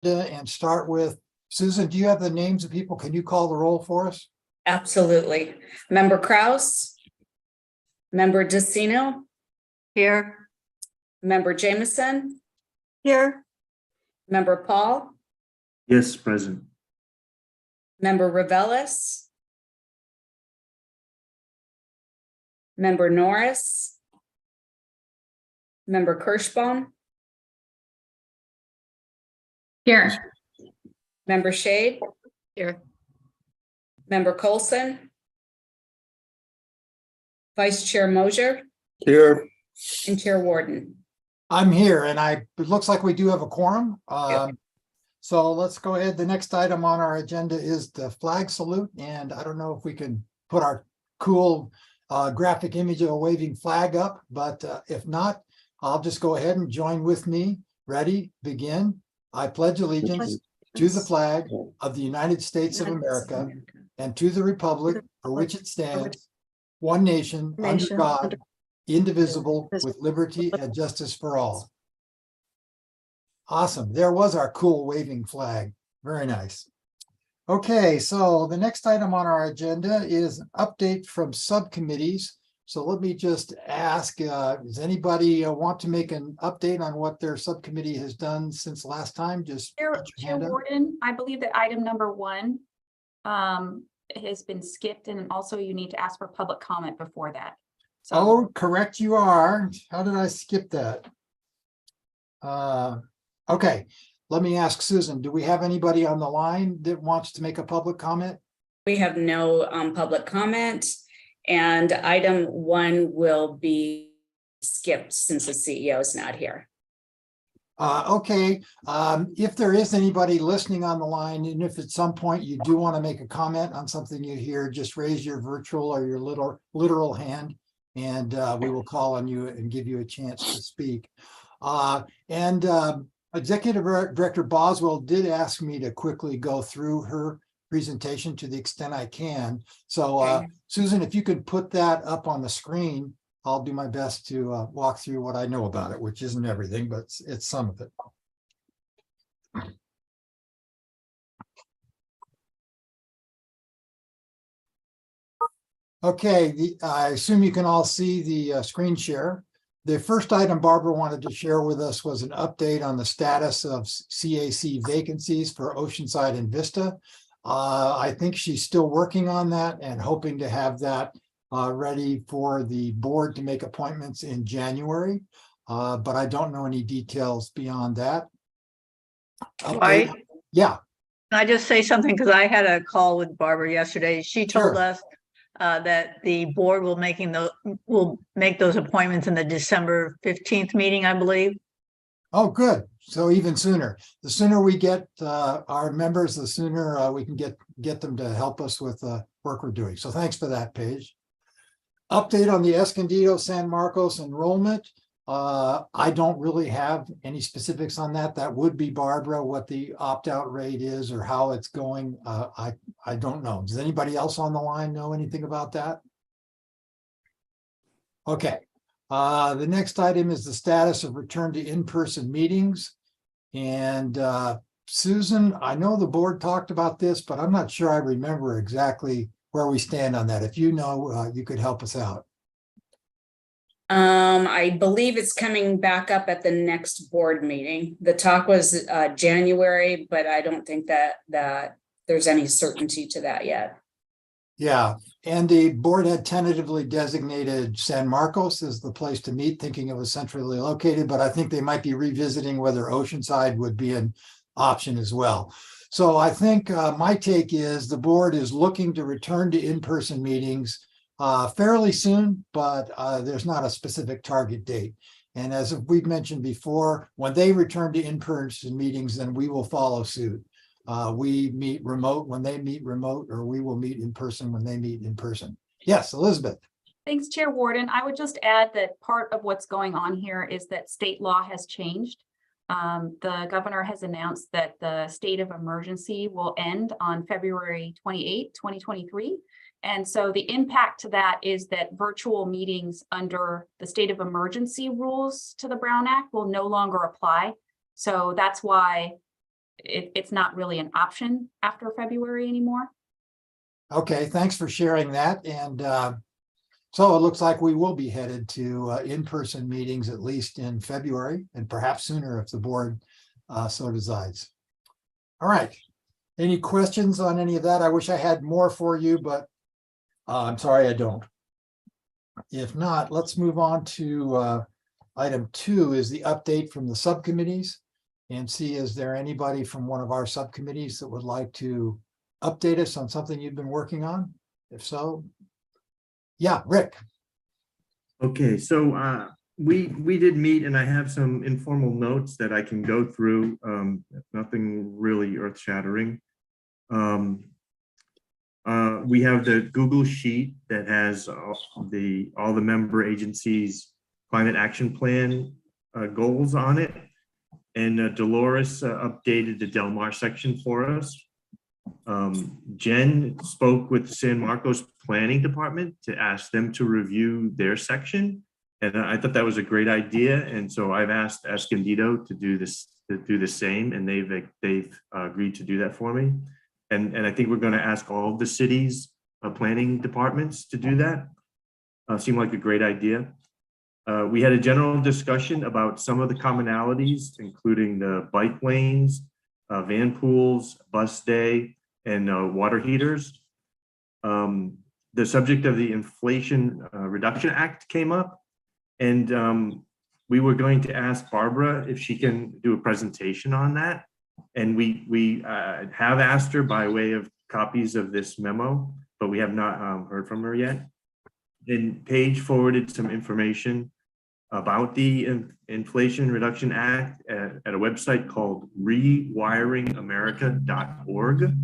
and start with Susan. Do you have the names of people? Can you call the roll for us? Absolutely. Member Kraus, Member Decino, Here. Member Jameson, Here. Member Paul, Yes, present. Member Revelis, Member Norris, Member Kirschbaum, Here. Member Shade, Here. Member Colson, Vice Chair Mosier, Here. and Chair Warden. I'm here, and it looks like we do have a quorum. So let's go ahead. The next item on our agenda is the flag salute, and I don't know if we can put our cool graphic image of a waving flag up, but if not, I'll just go ahead and join with me. Ready, begin. I pledge allegiance to the flag of the United States of America and to the republic for which it stands, one nation, under God, indivisible, with liberty and justice for all. Awesome. There was our cool waving flag. Very nice. Okay, so the next item on our agenda is an update from subcommittees. So let me just ask, does anybody want to make an update on what their subcommittee has done since last time? Just Chair Warden, I believe that item number 1 has been skipped, and also you need to ask for public comment before that. So, Oh, correct you are. How did I skip that? Okay, let me ask Susan, do we have anybody on the line that wants to make a public comment? We have no public comment, and item 1 will be skipped since the CEO is not here. Okay, if there is anybody listening on the line, and if at some point you do want to make a comment on something you hear, just raise your virtual or your literal hand, and we will call on you and give you a chance to speak. Executive Director Boswell did ask me to quickly go through her presentation to the extent I can. So Susan, if you could put that up on the screen, I'll do my best to walk through what I know about it, which isn't everything, but it's some of it. Okay, I assume you can all see the screen share. The first item Barbara wanted to share with us was an update on the status of CAC vacancies for Oceanside and Vista. I think she's still working on that and hoping to have that ready for the board to make appointments in January. But I don't know any details beyond that. Right. Yeah. Can I just say something? Because I had a call with Barbara yesterday. She told us that the board will make those appointments in the December 15th meeting, I believe. Oh, good. So even sooner. The sooner we get our members, the sooner we can get them to help us with the work we're doing. So thanks for that, Paige. Update on the Escondido San Marcos enrollment. I don't really have any specifics on that. That would be Barbara, what the opt-out rate is or how it's going. I don't know. Does anybody else on the line know anything about that? Okay. The next item is the status of return to in-person meetings. And Susan, I know the board talked about this, but I'm not sure I remember exactly where we stand on that. If you know, you could help us out. I believe it's coming back up at the next board meeting. The talk was January, but I don't think that there's any certainty to that yet. Yeah, and the board had tentatively designated San Marcos as the place to meet, thinking it was centrally located, but I think they might be revisiting whether Oceanside would be an option as well. So I think my take is the board is looking to return to in-person meetings fairly soon, but there's not a specific target date. And as we've mentioned before, when they return to in-person meetings, then we will follow suit. We meet remote when they meet remote, or we will meet in person when they meet in person. Yes, Elizabeth. thanks, Chair Warden. I would just add that part of what's going on here is that state law has changed. The governor has announced that the state of emergency will end on February 28, 2023. And so the impact to that is that virtual meetings under the state of emergency rules to the Brown Act will no longer apply. So that's why it's not really an option after February anymore. Okay, thanks for sharing that. And so it looks like we will be headed to in-person meetings at least in February and perhaps sooner if the board so decides. All right. Any questions on any of that? I wish I had more for you, but I'm sorry I don't. If not, let's move on to item 2 is the update from the subcommittees, and see, is there anybody from one of our subcommittees that would like to update us on something you've been working on? If so, yeah, Rick. Okay, so we did meet, and I have some informal notes that I can go through. Nothing really earth-shattering. We have the Google Sheet that has all the member agencies' climate action plan goals on it. And Dolores updated the Del Mar section for us. Jen spoke with the San Marcos Planning Department to ask them to review their section. And I thought that was a great idea. And so I've asked Escondido to do the same, and they've agreed to do that for me. And I think we're going to ask all of the cities' planning departments to do that. Seemed like a great idea. We had a general discussion about some of the commonalities, including the bike lanes, van pools, bus day, and water heaters. The subject of the Inflation Reduction Act came up, and we were going to ask Barbara if she can do a presentation on that. And we have asked her by way of copies of this memo, but we have not heard from her yet. And Paige forwarded some information about the Inflation Reduction Act at a website called rewiringamerica.org.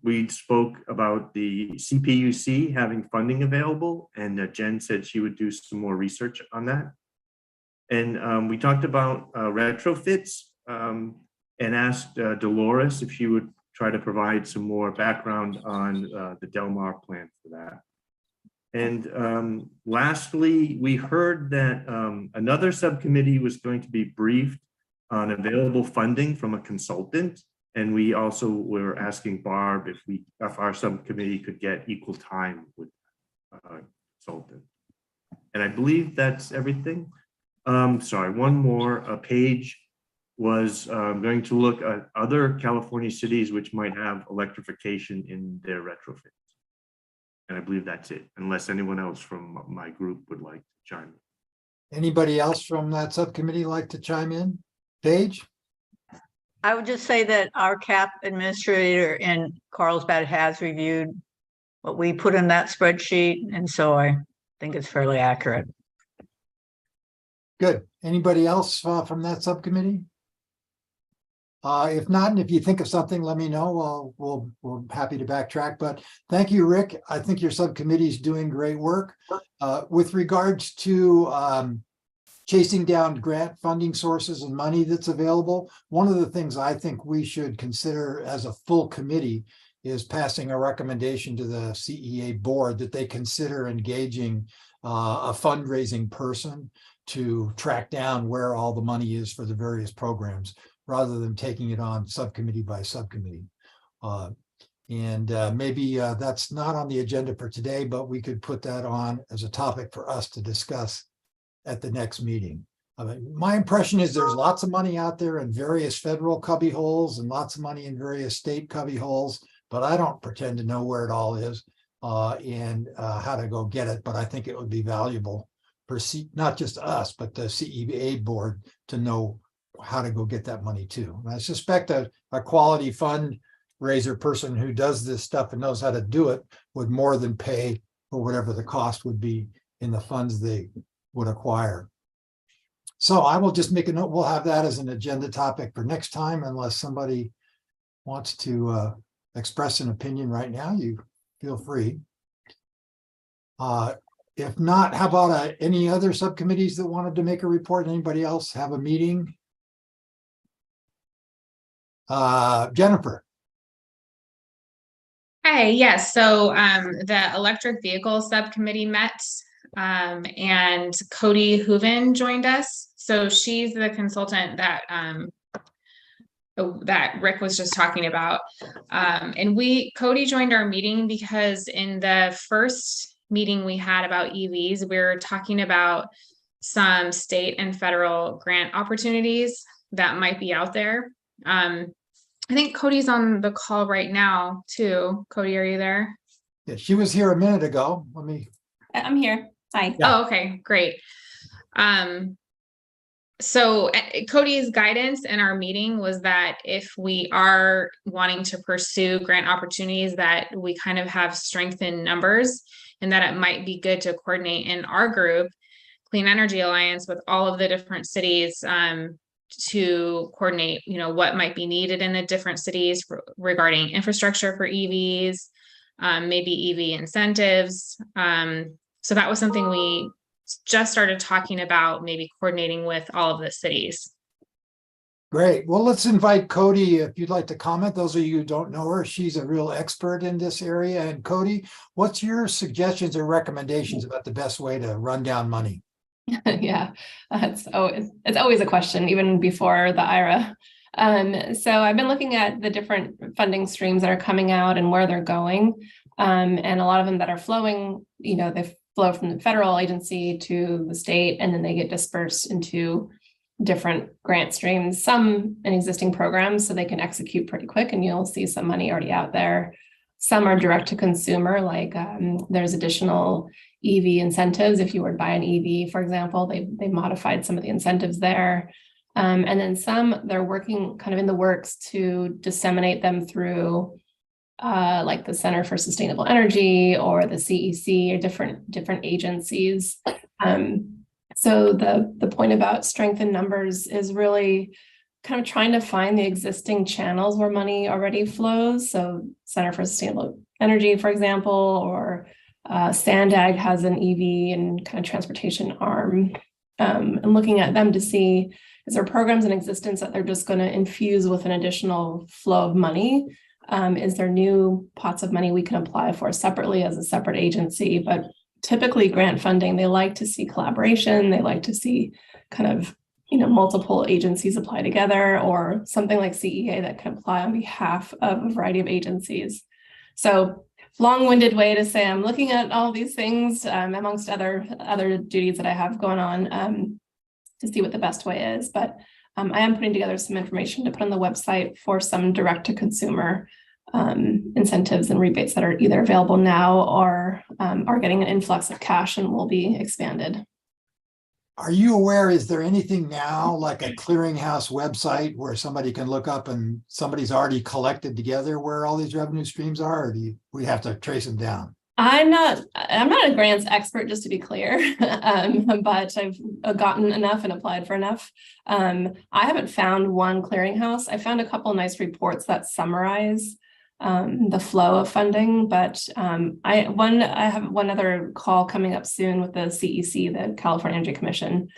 We spoke about the CPUC having funding available, and Jen said she would do some more research on that. And we talked about retrofits and asked Dolores if she would try to provide some more background on the Del Mar plan for that. And lastly, we heard that another subcommittee was going to be briefed on available funding from a consultant. And we also were asking Barb if our subcommittee could get equal time with a consultant. And I believe that's everything. Sorry, one more. Page was going to look at other California cities which might have electrification in their retrofits. And I believe that's it, unless anyone else from my group would like to chime in. Anybody else from that subcommittee like to chime in? Paige? I would just say that our CAP administrator in Carlsbad has reviewed what we put in that spreadsheet, and so I think it's fairly accurate. Good. Anybody else from that subcommittee? If not, and if you think of something, let me know. We're happy to backtrack. But thank you, Rick. I think your subcommittee is doing great work. With regards to chasing down grant funding sources and money that's available, one of the things I think we should consider as a full committee is passing a recommendation to the CEA board that they consider engaging a fundraising person to track down where all the money is for the various programs, rather than taking it on subcommittee by subcommittee. Maybe that's not on the agenda for today, but we could put that on as a topic for us to discuss at the next meeting. My impression is there's lots of money out there in various federal cubby holes and lots of money in various state cubby holes, but I don't pretend to know where it all is and how to go get it. But I think it would be valuable for not just us, but the CEA board to know how to go get that money too. And I suspect a quality fundraiser person who does this stuff and knows how to do it would more than pay for whatever the cost would be in the funds they would acquire. So I will just make a note. We'll have that as an agenda topic for next time, unless somebody wants to express an opinion right now, you feel free. If not, how about any other subcommittees that wanted to make a report? Anybody else have a meeting? Jennifer. Hi, yes. So the electric vehicle subcommittee met and Cody Hooven joined us. So she's the consultant that that Rick was just talking about. And Cody joined our meeting because in the first meeting we had about EVs, we were talking about some state and federal grant opportunities that might be out there. I think Cody's on the call right now too. Cody, are you there? Yeah, she was here a minute ago. Let me, I'm here. Hi. Yeah. Oh, okay, great. So Cody's guidance in our meeting was that if we are wanting to pursue grant opportunities, that we kind of have strength in numbers, and that it might be good to coordinate in our group, Clean Energy Alliance, with all of the different cities to coordinate, what might be needed in the different cities regarding infrastructure for EVs, maybe EV incentives. So that was something we just started talking about, maybe coordinating with all of the cities. great. Well, let's invite Cody if you'd like to comment. Those of you who don't know her, she's a real expert in this area. And Cody, what's your suggestions or recommendations about the best way to run down money? Yeah, it's always a question, even before the IRA. So I've been looking at the different funding streams that are coming out and where they're going. And a lot of them that are flowing, they flow from the federal agency to the state, and then they get dispersed into different grant streams, some in existing programs, so they can execute pretty quick, and you'll see some money already out there. Some are direct to consumer, like there's additional EV incentives. If you were to buy an EV, for example, they modified some of the incentives there. And then some, they're working kind of in the works to disseminate them through like the Center for Sustainable Energy or the CEC or different agencies. So the point about strength in numbers is really kind of trying to find the existing channels where money already flows. So Center for Sustainable Energy, for example, or SANDAG has an EV and kind of transportation arm, and looking at them to see, is there programs in existence that they're just going to infuse with an additional flow of money? Is there new pots of money we can apply for separately as a separate agency? But typically grant funding, they like to see collaboration. They like to see kind of, multiple agencies apply together, or something like CEA that can apply on behalf of a variety of agencies. So long-winded way to say I'm looking at all these things amongst other duties that I have going on to see what the best way is. But I am putting together some information to put on the website for some direct-to-consumer incentives and rebates that are either available now or are getting an influx of cash and will be expanded. Are you aware, is there anything now like a clearinghouse website where somebody can look up and somebody's already collected together where all these revenue streams are, or we have to trace them down? I'm not a grants expert, just to be clear, but I've gotten enough and applied for enough. I haven't found one clearinghouse. I found a couple of nice reports that summarize the flow of funding, but I have one other call coming up soon with the CEC, the California Energy Commission,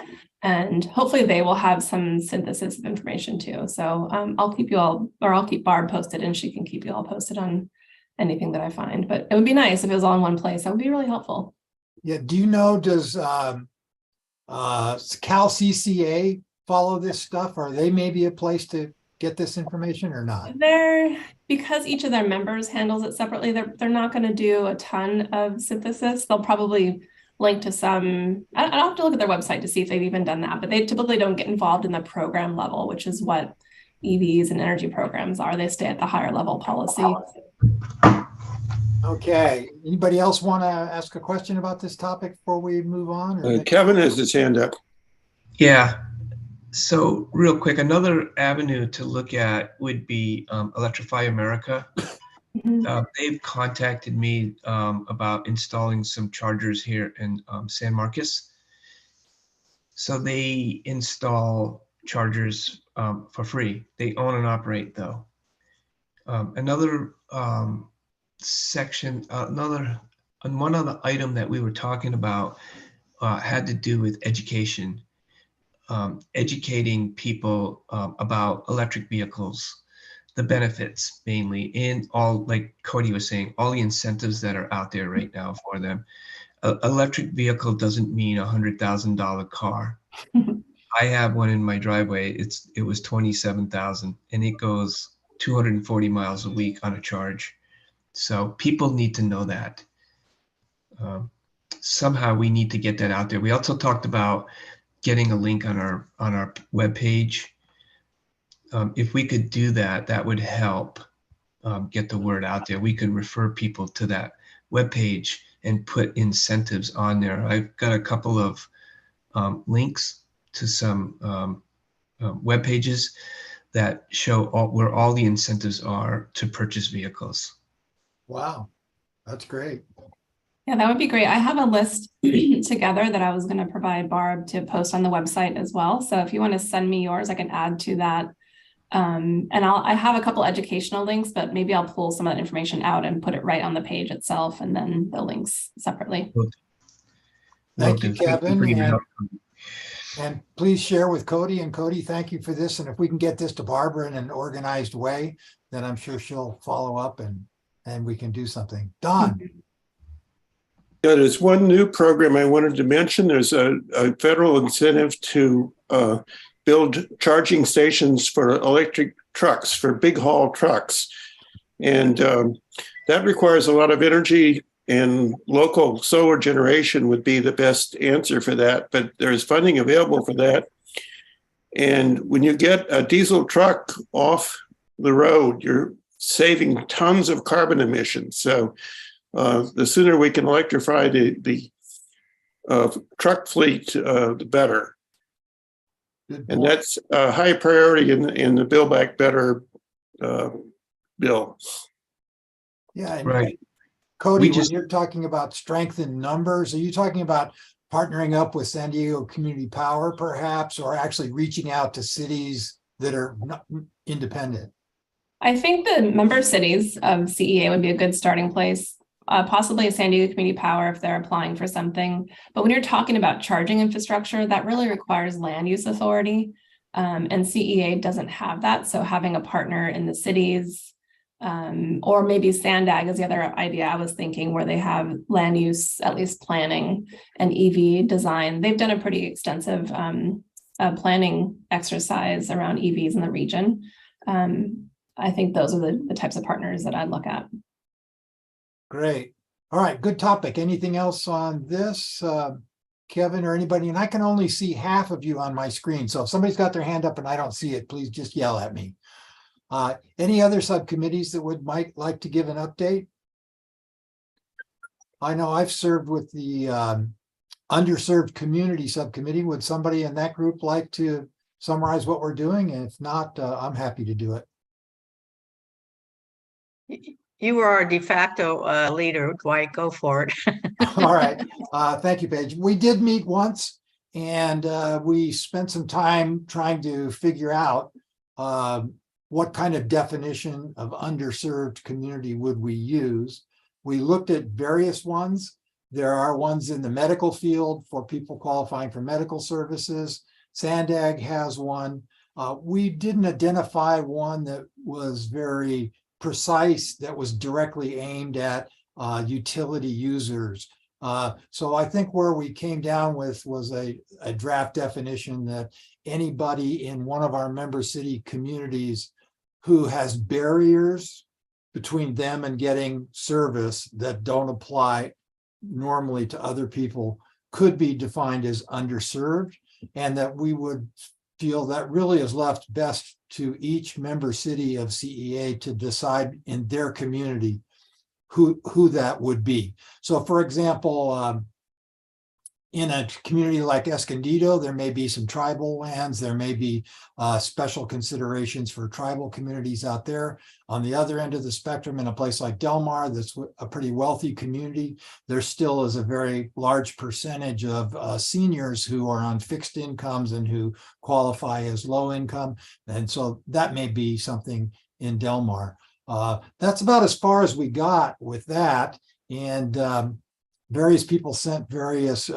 and hopefully they will have some synthesis of information too. So I'll keep Barb posted, and she can keep you all posted on anything that I find. But it would be nice if it was all in one place. That would be really helpful. Yeah. Do you know, does Cal CCA follow this stuff? Are they maybe a place to get this information or not? Because each of their members handles it separately, they're not going to do a ton of synthesis. They'll probably link to some, I'll have to look at their website to see if they've even done that, but they typically don't get involved in the program level, which is what EVs and energy programs are. They stay at the higher level policy. Okay. Anybody else want to ask a question about this topic before we move on? Kevin has his hand up. Yeah. So real quick, another avenue to look at would be Electrify America. They've contacted me about installing some chargers here in San Marcos. So they install chargers for free. They own and operate though. Another section, one other item that we were talking about had to do with education. Educating people about electric vehicles, the benefits mainly, and all, like Cody was saying, all the incentives that are out there right now for them. Electric vehicle doesn't mean $100,000 car. I have one in my driveway. It was 27,000 and it goes 240 miles a week on a charge. So people need to know that. Somehow we need to get that out there. We also talked about getting a link on our webpage. If we could do that, that would help get the word out there. We could refer people to that webpage and put incentives on there. I've got a couple of links to some web pages that show where all the incentives are to purchase vehicles. Wow, that's great. Yeah, that would be great. I have a list together that I was going to provide Barb to post on the website as well. So if you want to send me yours, I can add to that. And I have a couple educational links, but maybe I'll pull some of that information out and put it right on the page itself and then the links separately. Thank you, Kevin. And please share with Cody. And Cody, thank you for this. And if we can get this to Barbara in an organized way, then I'm sure she'll follow up and we can do something. Don. Yeah, there's one new program I wanted to mention. There's a federal incentive to build charging stations for electric trucks, for big haul trucks. And that requires a lot of energy, and local solar generation would be the best answer for that. But there's funding available for that. And when you get a diesel truck off the road, you're saving tons of carbon emissions. So the sooner we can electrify the truck fleet, the better. And that's a high priority in the Build Back Better bill. Yeah, and Right. Cody, when you're talking about strength in numbers, are you talking about partnering up with San Diego Community Power perhaps, or actually reaching out to cities that are not independent? I think the member cities of CEA would be a good starting place. Possibly San Diego Community Power if they're applying for something. But when you're talking about charging infrastructure, that really requires land use authority. And CEA doesn't have that. So having a partner in the cities, or maybe Sandag is the other idea I was thinking, where they have land use, at least planning and EV design. They've done a pretty extensive planning exercise around EVs in the region. I think those are the types of partners that I'd look at. Great. All right, good topic. Anything else on this, Kevin or anybody? And I can only see half of you on my screen. So if somebody's got their hand up and I don't see it, please just yell at me. Any other subcommittees that might like to give an update? I know I've served with the underserved community subcommittee. Would somebody in that group like to summarize what we're doing? And if not, I'm happy to do it. You were our de facto leader, Dwight. Go for it. All right. Thank you, Paige. We did meet once and we spent some time trying to figure out what kind of definition of underserved community would we use. We looked at various ones. There are ones in the medical field for people qualifying for medical services. Sandag has one. We didn't identify one that was very precise, that was directly aimed at utility users. So I think where we came down with was a draft definition that anybody in one of our member city communities who has barriers between them and getting service that don't apply normally to other people could be defined as underserved, and that we would feel that really is left best to each member city of CEA to decide in their community who that would be. So for example, in a community like Escondido, there may be some tribal lands, there may be special considerations for tribal communities out there. On the other end of the spectrum, in a place like Del Mar, that's a pretty wealthy community, there still is a very large percentage of seniors who are on fixed incomes and who qualify as low income. And so that may be something in Del Mar. That's about as far as we got with that. And various people sent various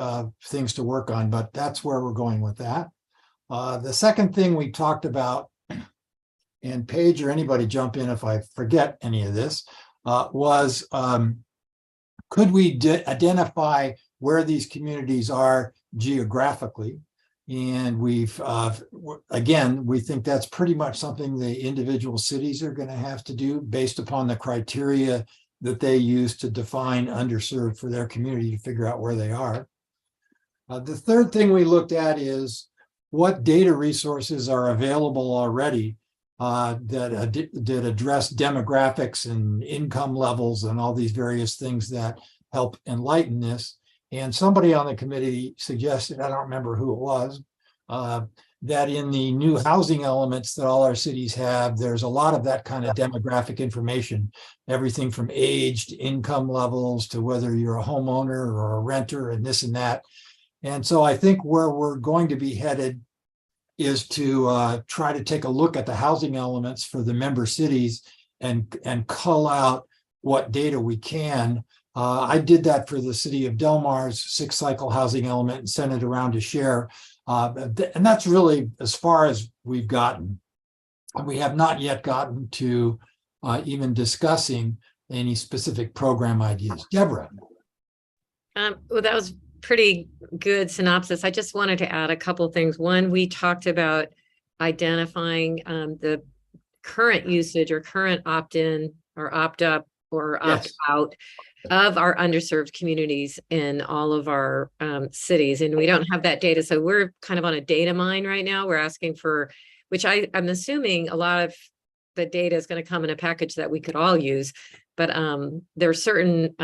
things to work on, but that's where we're going with that. The second thing we talked about, and Paige or anybody jump in if I forget any of this, was could we identify where these communities are geographically? And again, we think that's pretty much something the individual cities are going to have to do based upon the criteria that they use to define underserved for their community to figure out where they are. The third thing we looked at is what data resources are available already that address demographics and income levels and all these various things that help enlighten this. And somebody on the committee suggested, I don't remember who it was, that in the new housing elements that all our cities have, there's a lot of that kind of demographic information, everything from age to income levels to whether you're a homeowner or a renter and this and that. And so I think where we're going to be headed is to try to take a look at the housing elements for the member cities and cull out what data we can. I did that for the city of Del Mar's 6-cycle housing element and sent it around to share. And that's really as far as we've gotten. And we have not yet gotten to even discussing any specific program ideas. Deborah. Well, that was pretty good synopsis. I just wanted to add a couple of things. One, we talked about identifying the current usage or current opt-in or opt-up or opt-out of our underserved communities in all of our cities. And we don't have that data. So we're kind of on a data mine right now. We're asking for, which I'm assuming a lot of the data is going to come in a package that we could all use. But there are certain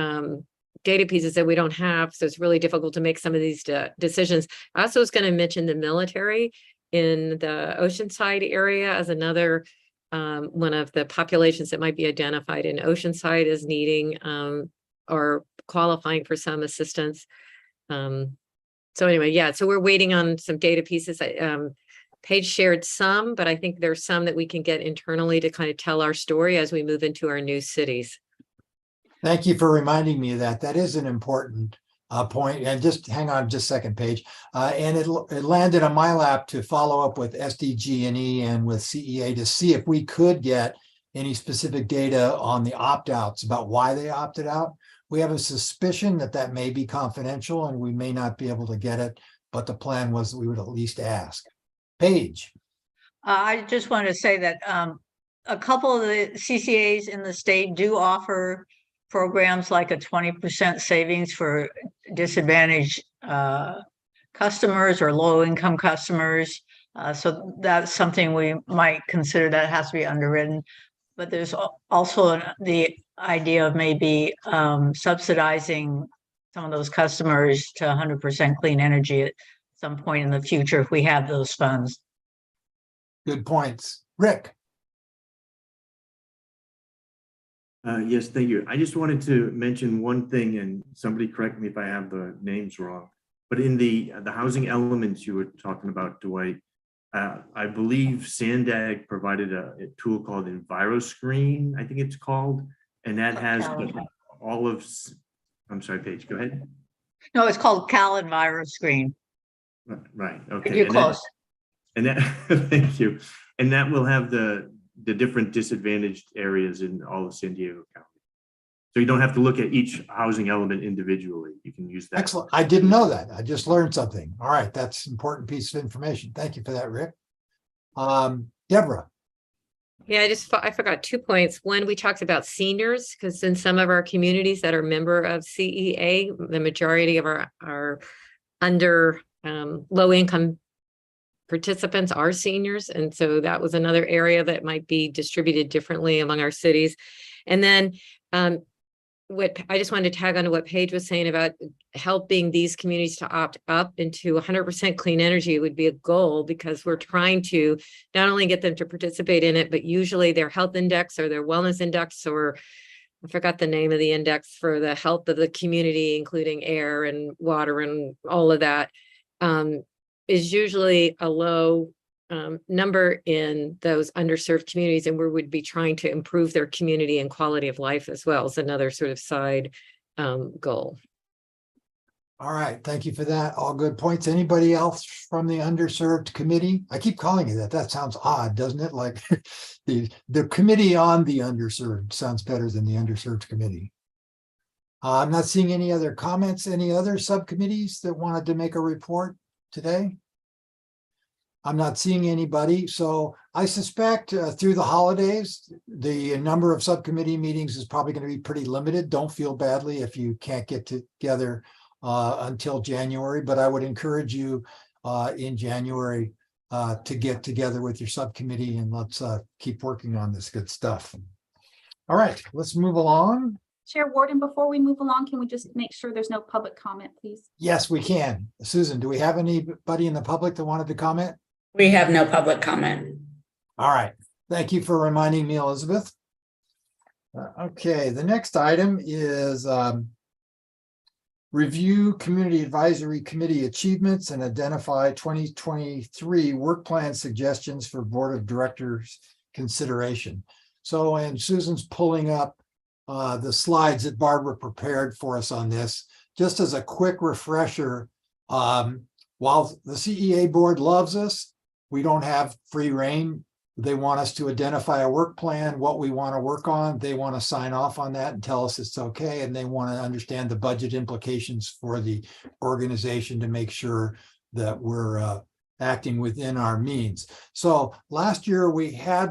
data pieces that we don't have. So it's really difficult to make some of these decisions. I also was going to mention the military in the Oceanside area as another one of the populations that might be identified in Oceanside as needing or qualifying for some assistance. So anyway, yeah, so we're waiting on some data pieces. Paige shared some, but I think there's some that we can get internally to kind of tell our story as we move into our new cities. Thank you for reminding me of that. That is an important point. And just hang on just a second, Paige. And it landed on my lap to follow up with SDG&E and with CEA to see if we could get any specific data on the opt-outs about why they opted out. We have a suspicion that that may be confidential and we may not be able to get it, but the plan was that we would at least ask. Paige. I just want to say that a couple of the CCAs in the state do offer programs like a 20% savings for disadvantaged customers or low-income customers. So that's something we might consider that has to be underwritten. But there's also the idea of maybe subsidizing some of those customers to 100% clean energy at some point in the future if we have those funds. Good points. Rick. Yes, thank you. I just wanted to mention one thing, and somebody correct me if I have the names wrong, but in the housing elements you were talking about, Dwight, I believe Sandag provided a tool called EnviroScreen, I think it's called, and that has all of, I'm sorry, Paige, go ahead. No, it's called EnviroScreen. Right, okay. You're close. And that, thank you. And that will have the different disadvantaged areas in all of San Diego County. So you don't have to look at each housing element individually. You can use that. Excellent. I didn't know that. I just learned something. All right. That's an important piece of information. Thank you for that, Rick. Deborah. Yeah, I forgot 2 points. One, we talked about seniors because in some of our communities that are member of CEA, the majority of our under low income participants are seniors. And so that was another area that might be distributed differently among our cities. And then what I just wanted to tag on to what Paige was saying about helping these communities to opt up into 100% clean energy would be a goal because we're trying to not only get them to participate in it, but usually their health index or their wellness index, or I forgot the name of the index for the health of the community, including air and water and all of that, is usually a low number in those underserved communities, and we would be trying to improve their community and quality of life as well as another sort of side goal. All right, thank you for that. All good points. Anybody else from the underserved committee? I keep calling it that. That sounds odd, doesn't it? Like the committee on the underserved sounds better than the underserved committee. I'm not seeing any other comments. Any other subcommittees that wanted to make a report today? I'm not seeing anybody, so I suspect through the holidays, the number of subcommittee meetings is probably going to be pretty limited. Don't feel badly if you can't get together until January, but I would encourage you in January to get together with your subcommittee and let's keep working on this good stuff. All right, let's move along. Chair Warden, before we move along, can we just make sure there's no public comment, please? Yes, we can. Susan, do we have anybody in the public that wanted to comment? We have no public comment. All right. Thank you for reminding me, Elizabeth. Okay, the next item is review Community Advisory Committee achievements and identify 2023 work plan suggestions for Board of Directors consideration. So, and Susan's pulling up the slides that Barbara prepared for us on this. Just as a quick refresher, while the CEA board loves us, we don't have free reign. They want us to identify a work plan, what we want to work on. They want to sign off on that and tell us it's okay. And they want to understand the budget implications for the organization to make sure that we're acting within our means. So last year we had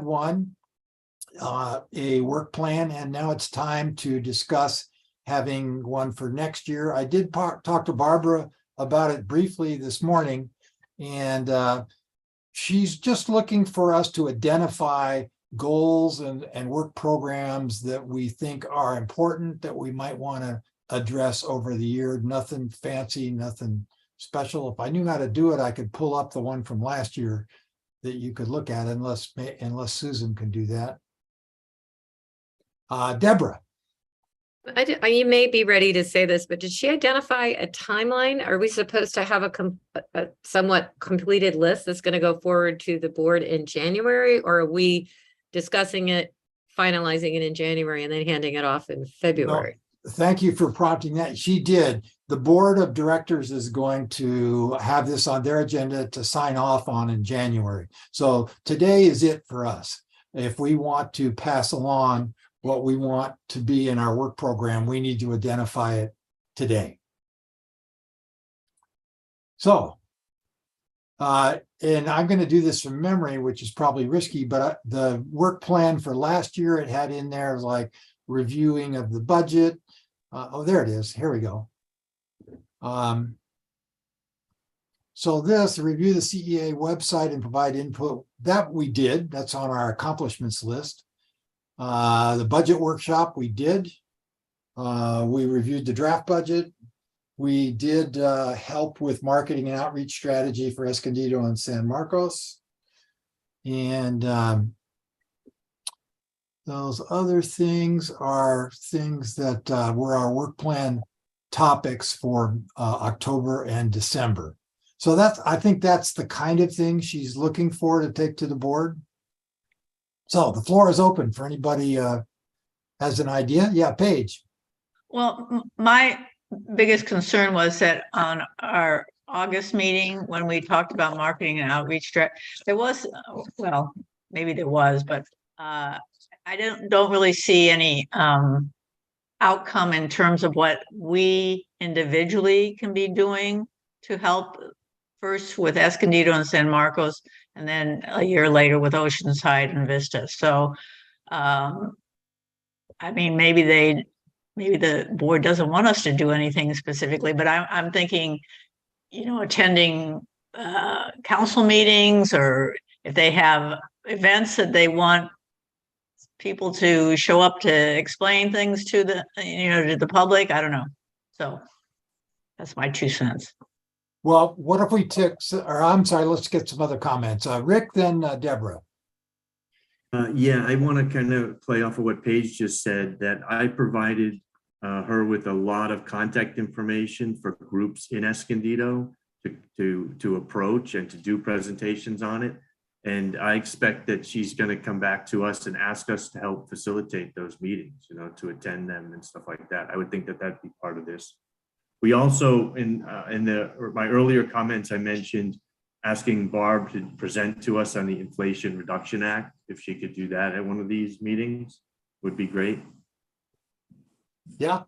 a work plan, and now it's time to discuss having one for next year. I did talk to Barbara about it briefly this morning, and she's just looking for us to identify goals and work programs that we think are important that we might want to address over the year. Nothing fancy, nothing special. If I knew how to do it, I could pull up the one from last year that you could look at, unless Susan can do that. Deborah. You may be ready to say this, but did she identify a timeline? Are we supposed to have a somewhat completed list that's going to go forward to the board in January, or are we discussing it, finalizing it in January and then handing it off in February? No, thank you for prompting that. She did. The board of directors is going to have this on their agenda to sign off on in January. So today is it for us. If we want to pass along what we want to be in our work program, we need to identify it today. So, and I'm going to do this from memory, which is probably risky, but the work plan for last year, it had in there like reviewing of the budget. Oh, there it is. Here we go. So this, review the CEA website and provide input, that we did. That's on our accomplishments list. The budget workshop we did. We reviewed the draft budget. We did help with marketing and outreach strategy for Escondido and San Marcos. And those other things are things that were our work plan topics for October and December. So I think that's the kind of thing she's looking for to take to the board. So the floor is open for anybody has an idea. Yeah, Paige. Well, my biggest concern was that on our August meeting, when we talked about marketing and outreach, there was, well, maybe there was, but I don't really see any outcome in terms of what we individually can be doing to help, first with Escondido and San Marcos, and then a year later with Oceanside and Vista. So, I mean, maybe the board doesn't want us to do anything specifically, but I'm thinking, attending council meetings, or if they have events that they want people to show up to explain things to the public. I don't know. So that's my 2 cents. Well, what if we took, or I'm sorry, let's get some other comments. Rick, then Deborah. Yeah, I want to kind of play off of what Paige just said, that I provided her with a lot of contact information for groups in Escondido to approach and to do presentations on it. And I expect that she's going to come back to us and ask us to help facilitate those meetings, to attend them and stuff like that. I would think that that'd be part of this. We also, in my earlier comments, I mentioned asking Barb to present to us on the Inflation Reduction Act. If she could do that at one of these meetings, would be great. Yeah.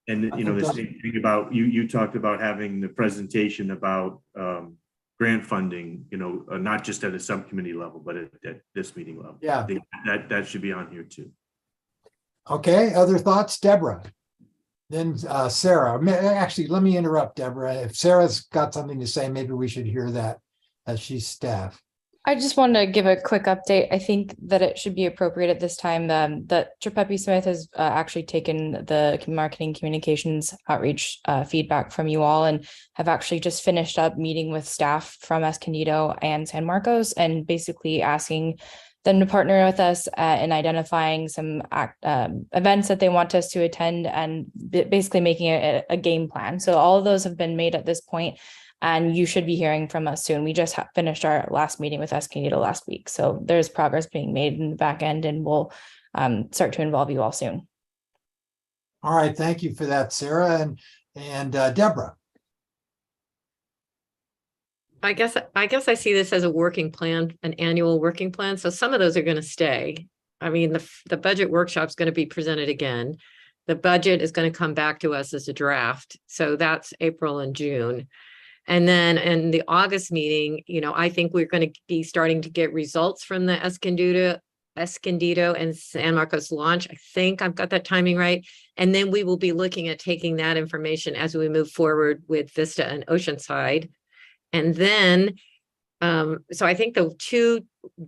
And the same thing about you talked about having the presentation about grant funding, not just at a subcommittee level, but at this meeting level. Yeah. I think that should be on here too. Okay, other thoughts, Deborah? Then Sarah. Actually, let me interrupt, Deborah. If Sarah's got something to say, maybe we should hear that as she's staff. I just wanted to give a quick update. I think that it should be appropriate at this time that Trippepi Smith has actually taken the marketing communications outreach feedback from you all and have actually just finished up meeting with staff from Escondido and San Marcos and basically asking them to partner with us in identifying some events that they want us to attend and basically making a game plan. So all of those have been made at this point. And you should be hearing from us soon. We just finished our last meeting with Escondido last week. So there's progress being made in the back end and we'll start to involve you all soon. All right, thank you for that, Sarah and Deborah. I guess I see this as a working plan, an annual working plan. So some of those are going to stay. I mean, the budget workshop is going to be presented again. The budget is going to come back to us as a draft. So that's April and June. And then in the August meeting, I think we're going to be starting to get results from the Escondido and San Marcos launch. I think I've got that timing right. And then we will be looking at taking that information as we move forward with Vista and Oceanside. And then, so I think the two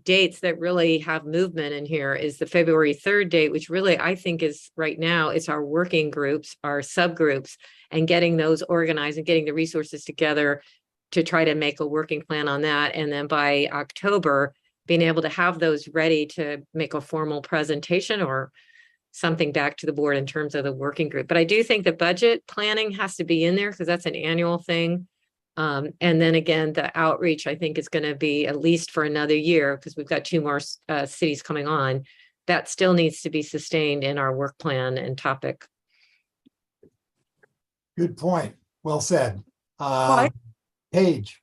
dates that really have movement in here is the February 3rd date, which really I think is right now, it's our working groups, our subgroups, and getting those organized and getting the resources together to try to make a working plan on that. And then by October, being able to have those ready to make a formal presentation or something back to the board in terms of the working group. But I do think the budget planning has to be in there because that's an annual thing. And then again, the outreach, I think, is going to be at least for another year because we've got 2 more cities coming on. That still needs to be sustained in our work plan and topic. Good point. Well said. Right. Paige.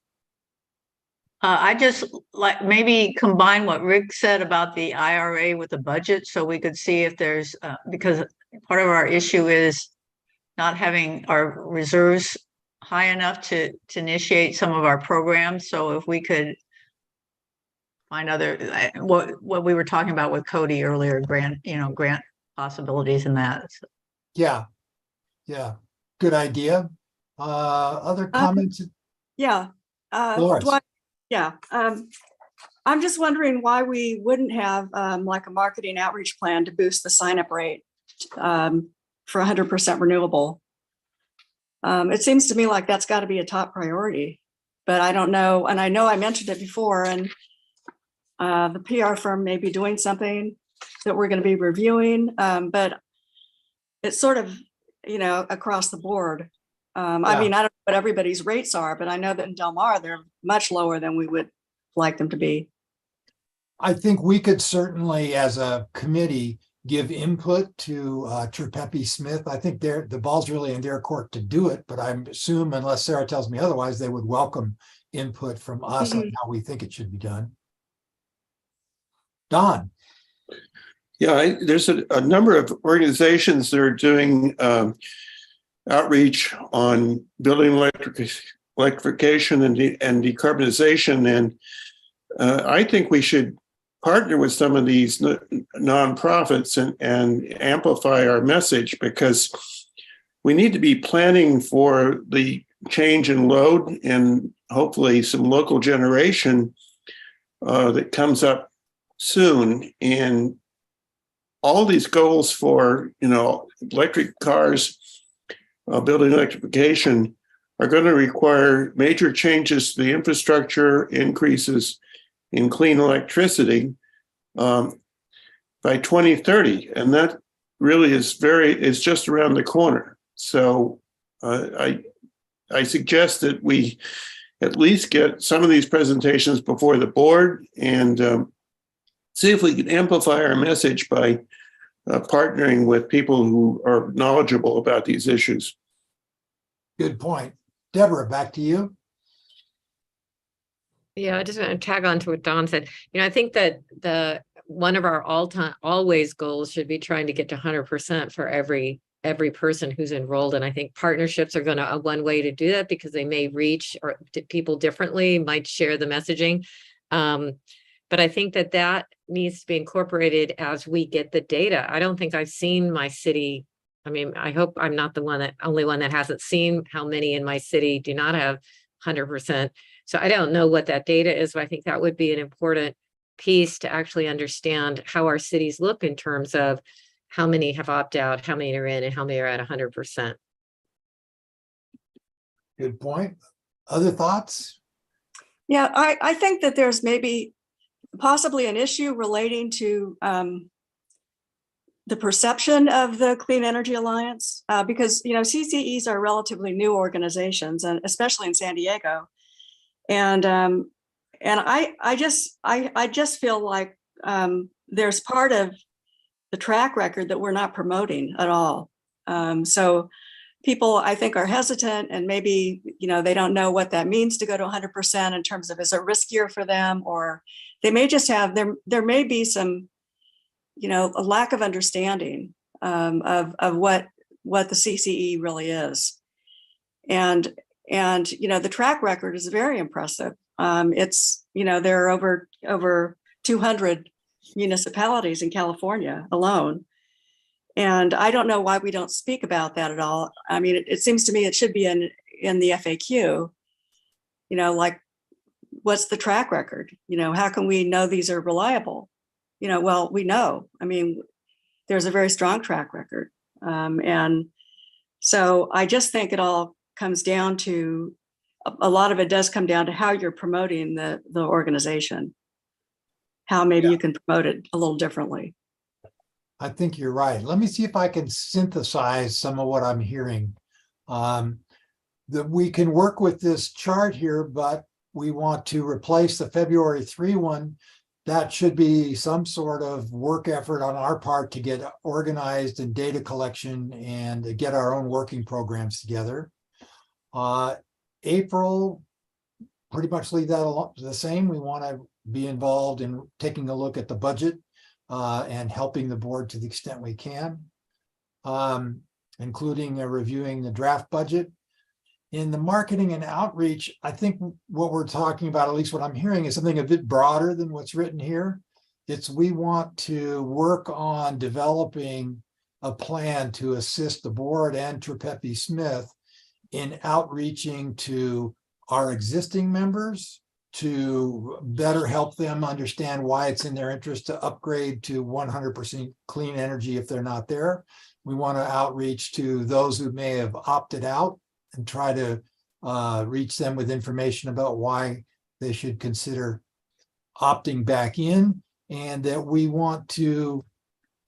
I just like maybe combine what Rick said about the IRA with the budget so we could see if there's, because part of our issue is not having our reserves high enough to initiate some of our programs. So if we could find other, what we were talking about with Cody earlier, grant possibilities in that. Yeah. Good idea. Other comments? Yeah. Dolores. I'm just wondering why we wouldn't have like a marketing outreach plan to boost the sign-up rate for 100% renewable. It seems to me like that's got to be a top priority, but I don't know. And I know I mentioned it before, and the PR firm may be doing something that we're going to be reviewing, but it's sort of, across the board. I mean, I don't know what everybody's rates are, but I know that in Del Mar, they're much lower than we would like them to be. I think we could certainly, as a committee, give input to Trippepi Smith. I think the ball's really in their court to do it, but I assume, unless Sarah tells me otherwise, they would welcome input from us on how we think it should be done. Don. Yeah, there's a number of organizations that are doing outreach on building electrification and decarbonization. And I think we should partner with some of these nonprofits and amplify our message, because we need to be planning for the change in load and hopefully some local generation that comes up soon. And all these goals for, electric cars, building electrification are going to require major changes to the infrastructure, increases in clean electricity by 2030. And that really is just around the corner. So I suggest that we at least get some of these presentations before the board and see if we can amplify our message by partnering with people who are knowledgeable about these issues. Good point. Deborah, back to you. Yeah, I just want to tag on to what Don said. I think that one of our always goals should be trying to get to 100% for every every person who's enrolled. And I think partnerships are going to, one way to do that, because they may reach people differently, might share the messaging. But I think that that needs to be incorporated as we get the data. I don't think I've seen my city. I mean, I hope I'm not the only one that hasn't seen how many in my city do not have 100%. So I don't know what that data is, but I think that would be an important piece to actually understand how our cities look in terms of how many have opted out, how many are in, and how many are at 100%. Good point. Other thoughts? Yeah, I think that there's maybe possibly an issue relating to the perception of the Clean Energy Alliance, because, you know, CCEs are relatively new organizations, and especially in San Diego. And I just feel like there's part of the track record that we're not promoting at all. So people, I think, are hesitant, and maybe, you know, they don't know what that means to go to 100% in terms of, is it riskier for them, or they may just have, there may be some, you know, a lack of understanding of what the CCE really is. And you know, the track record is very impressive. It's, you know, there are over 200 municipalities in California alone. And I don't know why we don't speak about that at all. I mean, it seems to me it should be in the FAQ, you know, like, what's the track record? You know, how can we know these are reliable? You know, well, we know, I mean, there's a very strong track record. And so I just think it all comes down to, a lot of it does come down to how you're promoting the organization, how maybe you can promote it a little differently. I think you're right. Let me see if I can synthesize some of what I'm hearing. That we can work with this chart here, but we want to replace the February 3 one. That should be some sort of work effort on our part to get organized and data collection and get our own working programs together. April, pretty much leave that the same. We want to be involved in taking a look at the budget and helping the board to the extent we can, including reviewing the draft budget. In the marketing and outreach, I think what we're talking about, at least what I'm hearing, is something a bit broader than what's written here. It's, we want to work on developing a plan to assist the board and Trepepi Smith in outreaching to our existing members, to better help them understand why it's in their interest to upgrade to 100% clean energy if they're not there. We want to outreach to those who may have opted out and try to reach them with information about why they should consider opting back in, and that we want to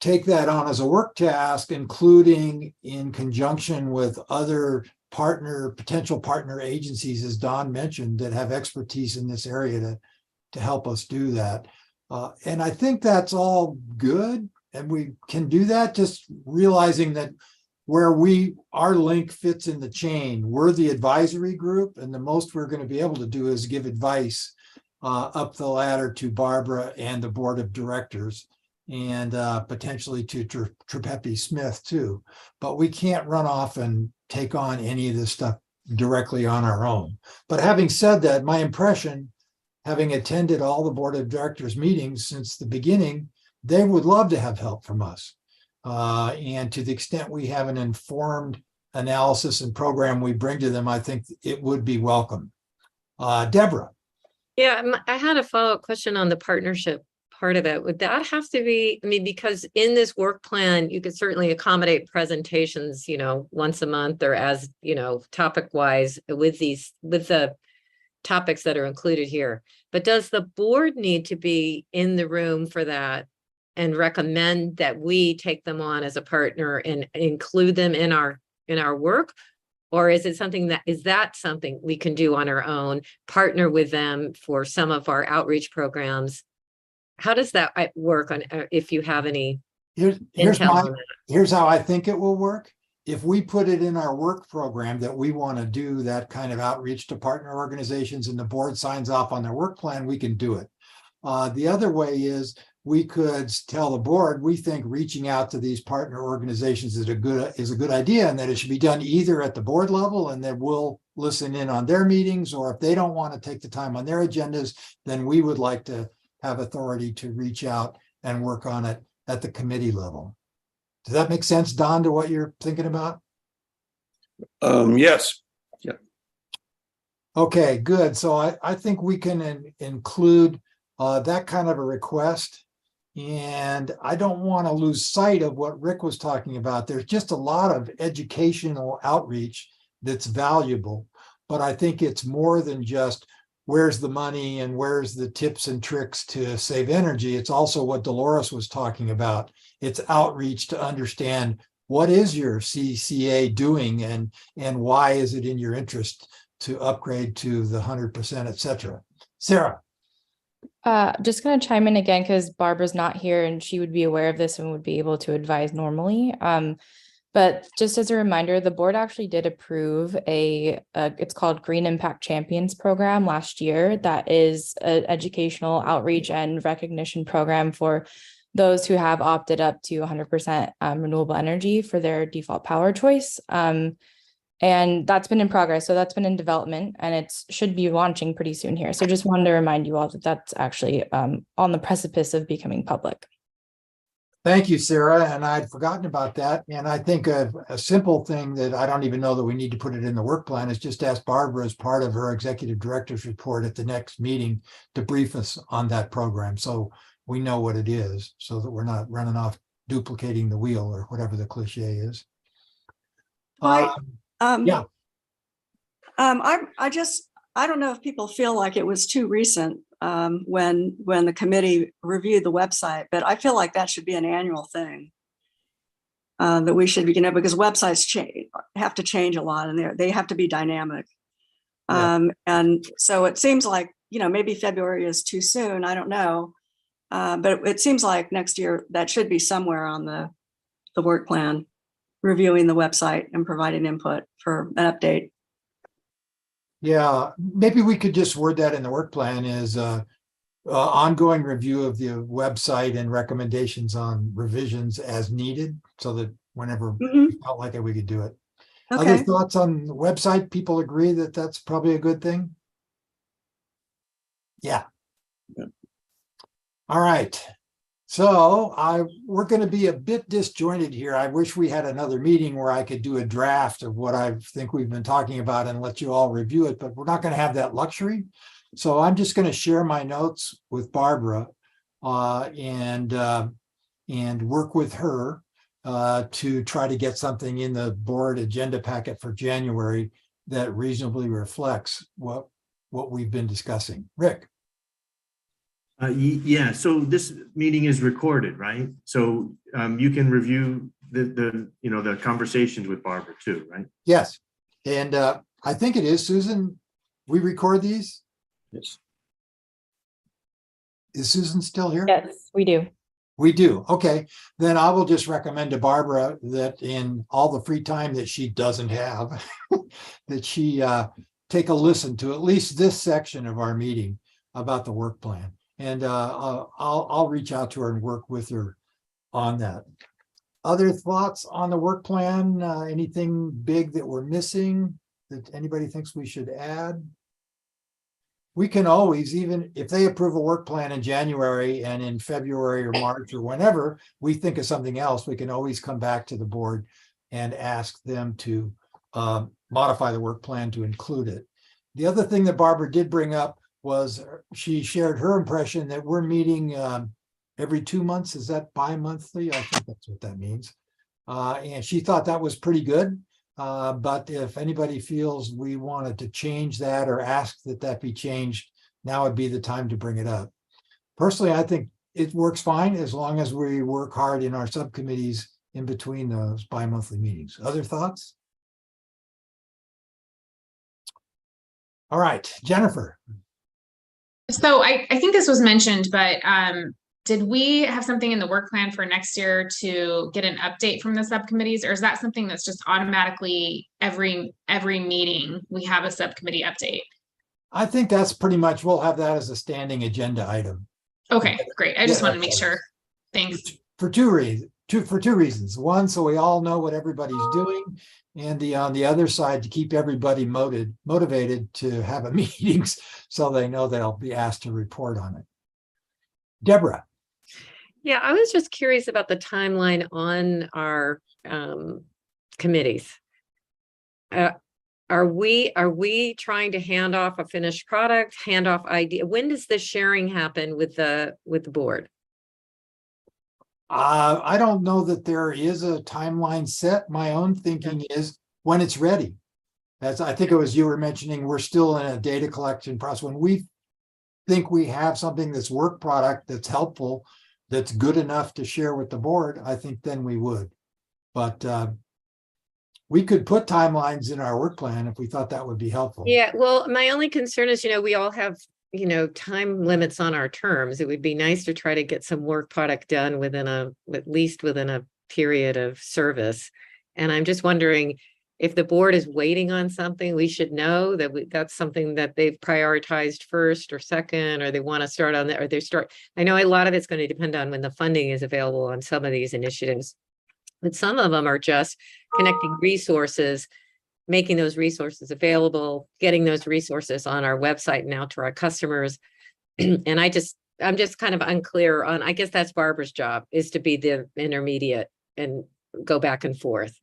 take that on as a work task, including in conjunction with other potential partner agencies, as Don mentioned, that have expertise in this area to help us do that. And I think that's all good, and we can do that, just realizing that where our link fits in the chain, we're the advisory group, and the most we're going to be able to do is give advice up the ladder to Barbara and the board of directors, and potentially to Trepepi Smith too. But we can't run off and take on any of this stuff directly on our own. But having said that, my impression, having attended all the board of directors meetings since the beginning, they would love to have help from us. And to the extent we have an informed analysis and program we bring to them, I think it would be welcome. Deborah. Yeah, I had a follow-up question on the partnership part of it. Would that have to be, I mean, because in this work plan, you could certainly accommodate presentations, you know, once a month, or as, you know, topic wise with the topics that are included here. But does the board need to be in the room for that and recommend that we take them on as a partner and include them in our work? Or is it something something we can do on our own, partner with them for some of our outreach programs? How does that work on, if you have any here's how I think it will work. If we put it in our work program that we want to do that kind of outreach to partner organizations, and the board signs off on their work plan, we can do it. The other way is we could tell the board, we think reaching out to these partner organizations is a good idea, and that it should be done either at the board level, and that we'll listen in on their meetings, or if they don't want to take the time on their agendas, then we would like to have authority to reach out and work on it at the committee level. Does that make sense, Don, to what you're thinking about? Yes. Okay, good. So I think we can include that kind of a request. And I don't want to lose sight of what Rick was talking about. There's just a lot of educational outreach that's valuable, but I think it's more than just where's the money and where's the tips and tricks to save energy. It's also what Dolores was talking about. It's outreach to understand what is your CCA doing and why is it in your interest to upgrade to the 100%, et cetera. Sarah. Just going to chime in again because Barbara's not here and she would be aware of this and would be able to advise normally. But just as a reminder, the board actually did approve it's called Green Impact Champions program last year. That is an educational outreach and recognition program for those who have opted up to 100% renewable energy for their default power choice. And that's been in progress. So that's been in development and it should be launching pretty soon here. So just wanted to remind you all that that's actually on the precipice of becoming public. Thank you, Sarah. And I'd forgotten about that. And I think a simple thing that I don't even know that we need to put it in the work plan is just ask Barbara as part of her executive director's report at the next meeting to brief us on that program. So we know what it is so that we're not running off duplicating the wheel or whatever the cliche is. Yeah. I don't know if people feel like it was too recent when the committee reviewed the website, but I feel like that should be an annual thing that we should be, because websites have to change a lot and they have to be dynamic. Yeah. And so it seems like, maybe February is too soon. I don't know. But it seems like next year that should be somewhere on the work plan, reviewing the website and providing input for an update. Yeah, maybe we could just word that in the work plan is ongoing review of the website and recommendations on revisions as needed, so that whenever we felt like it, we could do it. Okay. Other thoughts on the website? People agree that that's probably a good thing? Yeah. All right. So we're going to be a bit disjointed here. I wish we had another meeting where I could do a draft of what I think we've been talking about and let you all review it, but we're not going to have that luxury. So I'm just going to share my notes with Barbara and work with her to try to get something in the board agenda packet for January that reasonably reflects what we've been discussing. Rick. Yeah, so this meeting is recorded, right? So you can review the conversations with Barbara too, right? Yes, and I think it is, Susan. We record these. Yes. Is Susan still here? Yes, we do. We do. Okay, then I will just recommend to Barbara that in all the free time that she doesn't have, that she take a listen to at least this section of our meeting about the work plan. And I'll reach out to her and work with her on that. Other thoughts on the work plan? Anything big that we're missing that anybody thinks we should add? We can always, even if they approve a work plan in January and in February or March or whenever we think of something else, we can always come back to the board and ask them to modify the work plan to include it. The other thing that Barbara did bring up was she shared her impression that we're meeting every 2 months. Is that bi-monthly? I think that's what that means. And she thought that was pretty good. But if anybody feels we wanted to change that or ask that that be changed, now would be the time to bring it up. Personally, I think it works fine as long as we work hard in our subcommittees in between those bi-monthly meetings. Other thoughts? All right, Jennifer. So I think this was mentioned, but did we have something in the work plan for next year to get an update from the subcommittees, or is that something that's just automatically every meeting we have a subcommittee update? I think that's pretty much, we'll have that as a standing agenda item. Okay, great. I just Yeah, wanted to make sure. Thanks. For two reasons. One, so we all know what everybody's doing. And on the other side, to keep everybody motivated to have a meetings so they know they'll be asked to report on it. Deborah. Yeah, I was just curious about the timeline on our committees. Are we trying to hand off a finished product, hand off idea? When does the sharing happen with the board? I don't know that there is a timeline set. My own thinking is when it's ready. As I think it was you were mentioning, we're still in a data collection process. When we think we have something that's work product that's helpful, that's good enough to share with the board, I think then we would. But we could put timelines in our work plan if we thought that would be helpful. Yeah, well, my only concern is, we all have, time limits on our terms. It would be nice to try to get some work product done at least within a period of service. And I'm just wondering if the board is waiting on something, we should know that that's something that they've prioritized first or second, or they want to start on that, or I know a lot of it's going to depend on when the funding is available on some of these initiatives, but some of them are just connecting resources, making those resources available, getting those resources on our website now to our customers. And I'm just kind of unclear on, I guess that's Barbara's job, is to be the intermediate and go back and forth,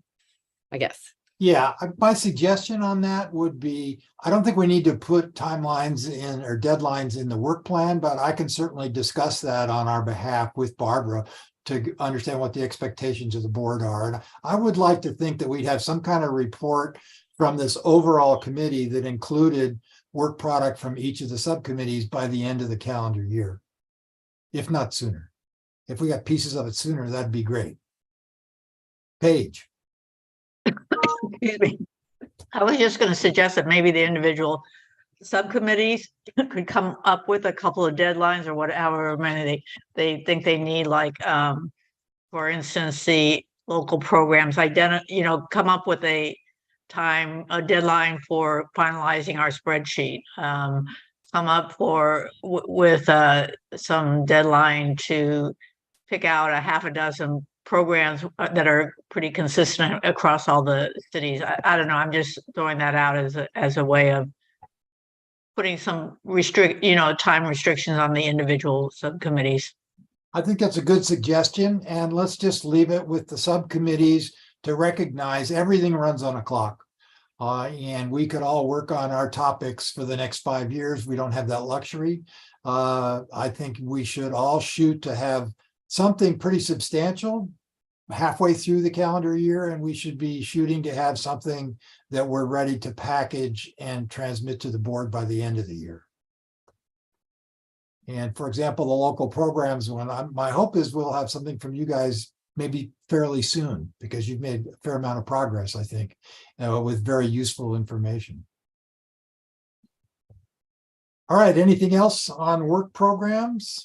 I guess. Yeah, my suggestion on that would be, I don't think we need to put timelines in or deadlines in the work plan, but I can certainly discuss that on our behalf with Barbara to understand what the expectations of the board are. And I would like to think that we'd have some kind of report from this overall committee that included work product from each of the subcommittees by the end of the calendar year, if not sooner. If we got pieces of it sooner, that'd be great. Paige. Excuse me. I was just going to suggest that maybe the individual subcommittees could come up with a couple of deadlines or whatever many they think they need, like for instance, the local programs come up with a deadline for finalizing our spreadsheet, come up with some deadline to pick out a half a dozen programs that are pretty consistent across all the cities. I don't know. I'm just throwing that out as a way of putting some time restrictions on the individual subcommittees. I think that's a good suggestion, and let's just leave it with the subcommittees to recognize everything runs on a clock. And we could all work on our topics for the next 5 years. We don't have that luxury. I think we should all shoot to have something pretty substantial halfway through the calendar year, and we should be shooting to have something that we're ready to package and transmit to the board by the end of the year. And for example, the local programs one, my hope is we'll have something from you guys maybe fairly soon, because you've made a fair amount of progress, I think, with very useful information. All right, anything else on work programs?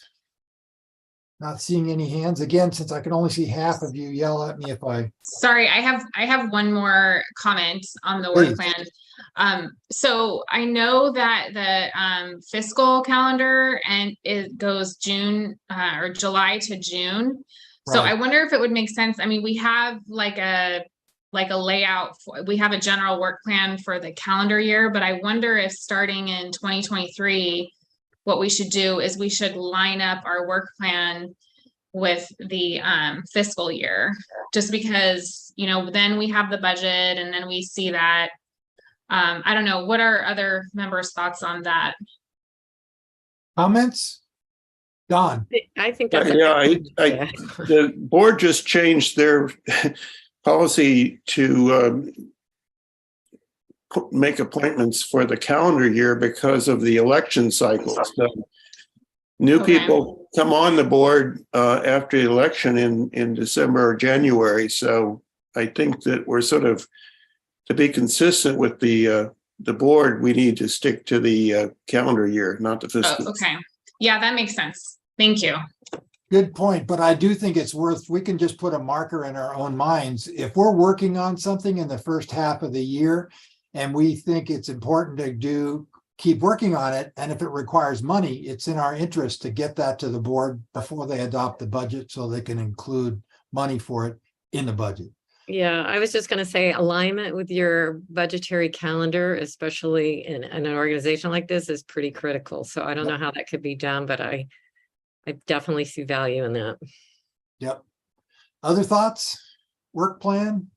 Not seeing any hands. Again, since I can only see half of you, yell at me if I... Sorry, I have one more comment on the work plan. So I know that the fiscal calendar and it goes June or July to June. So I wonder if it would make sense. I mean, we have like a layout. We have a general work plan for the calendar year, but I wonder if starting in 2023, what we should do is we should line up our work plan with the fiscal year, just because, then we have the budget and then we see that. I don't know. What are other members' thoughts on that? Comments? Don. I think that's the board just changed their policy to make appointments for the calendar year because of the election cycle. So new people come on the board after the election in December or January. So I think that we're sort of, to be consistent with the board, we need to stick to the calendar year, not the fiscal. Oh, okay. Yeah, that makes sense. Thank you. Good point, but I do think it's we can just put a marker in our own minds. If we're working on something in the first half of the year and we think it's important to do keep working on it. And if it requires money, it's in our interest to get that to the board before they adopt the budget so they can include money for it in the budget. Yeah, I was just going to say alignment with your budgetary calendar, especially in an organization like this, is pretty critical. So I don't know how that could be done, but I definitely see value in that. Yep. Other thoughts? Work plan?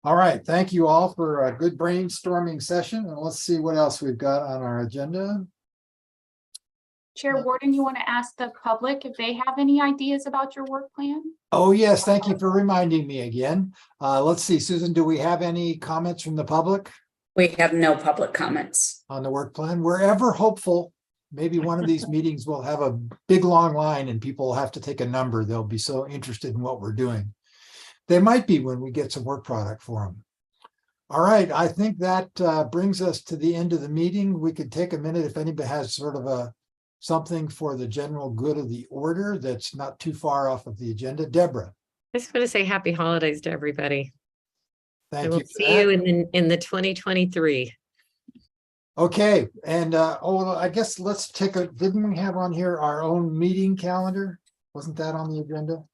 All right. Thank you all for a good brainstorming session. And let's see what else we've got on our agenda. Chair Warden, you want to ask the public if they have any ideas about your work plan? Oh, yes. Thank you for reminding me again. Let's see, Susan, do we have any comments from the public We have no public comments. on the work plan? We're ever hopeful. Maybe one of these meetings will have a big, long line and people will have to take a number. They'll be so interested in what we're doing. They might be when we get some work product for them. All right. I think that brings us to the end of the meeting. We could take a minute if anybody has sort of something for the general good of the order that's not too far off of the agenda. Deborah. I just want to say happy holidays to everybody. Thank And you. we'll see you in the 2023. Okay, and I guess let's didn't we have on here our own meeting calendar? Wasn't that on the agenda?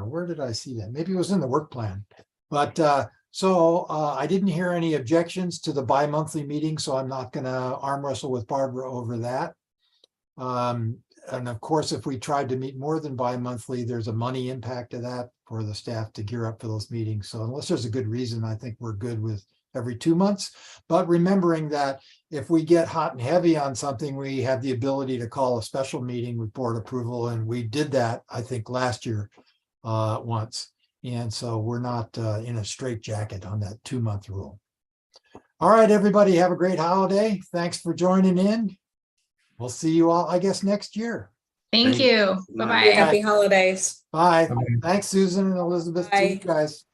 Where did I see that? Maybe it was in the work plan. But so I didn't hear any objections to the bi-monthly meeting, so I'm not gonna arm wrestle with Barbara over that. And of course, if we tried to meet more than bi-monthly, there's a money impact to that for the staff to gear up for those meetings. So unless there's a good reason, I think we're good with every 2 months. But remembering that if we get hot and heavy on something, we have the ability to call a special meeting with board approval. And we did that, I think, last year once. And so we're not in a straitjacket on that 2-month rule. All right, everybody, have a great holiday. Thanks for joining in. We'll see you all, I guess, next year. Thank you. Bye-bye. Happy holidays. Bye. Thanks, Susan and Elizabeth. See you Bye. guys.